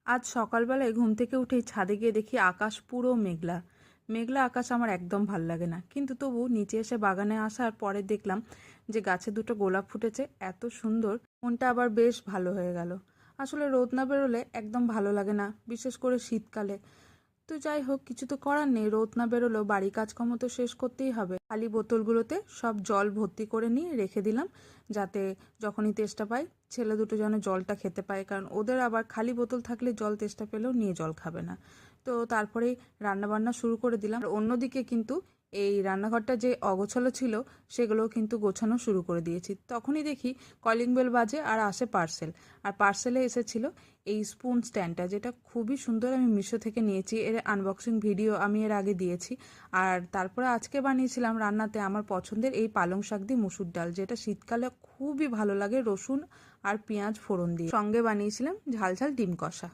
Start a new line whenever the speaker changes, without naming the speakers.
আজ সকালবেলায় ঘুম থেকে উঠেই ছাদে গিয়ে দেখি আকাশ পুরো মেঘলা। মেঘলা আকাশ আমার একদম ভাল লাগে না, কিন্তু তবু নিচে এসে বাগানে আসার পরে দেখলাম যে গাছে দুটো গোলাপ ফুটেছে, এত সুন্দর, মনটা আবার বেশ ভালো হয়ে গেল। আসলে রোদ না বেরোলে একদম ভালো লাগে না, বিশেষ করে শীতকালে। তো যাই হোক, কিছু তো করার নেই, রোদ না বেরোলেও বাড়ি কাজকর্ম তো শেষ করতেই হবে। খালি বোতলগুলোতে সব জল ভর্তি করে নিয়ে রেখে দিলাম, যাতে যখনই তেষ্টা পাই ছেলে দুটো যেন জলটা খেতে পায়, কারণ ওদের আবার খালি বোতল থাকলে জল তেষ্টা পেলেও নিয়ে জল খাবে না। তো তারপরেই রান্নাবান্না শুরু করে দিলাম। আর অন্যদিকে কিন্তু এই রান্নাঘরটা যে অগোছালো ছিল সেগুলোও কিন্তু গোছানো শুরু করে দিয়েছি। তখনই দেখি কলিং বেল বাজে আর আসে পার্সেল। আর পার্সেলে এসেছিল এই স্পুন স্ট্যান্ডটা, যেটা খুবই সুন্দর, আমি মিশো থেকে নিয়েছি। এর আনবক্সিং ভিডিও আমি এর আগে দিয়েছি। আর তারপরে আজকে বানিয়েছিলাম রান্নাতে আমার পছন্দের এই পালং শাক দিয়ে মুসুর ডাল, যেটা শীতকালে খুবই ভালো লাগে রসুন আর পেঁয়াজ ফোড়ন দিয়ে। সঙ্গে বানিয়েছিলাম ঝাল ঝাল ডিম কষা।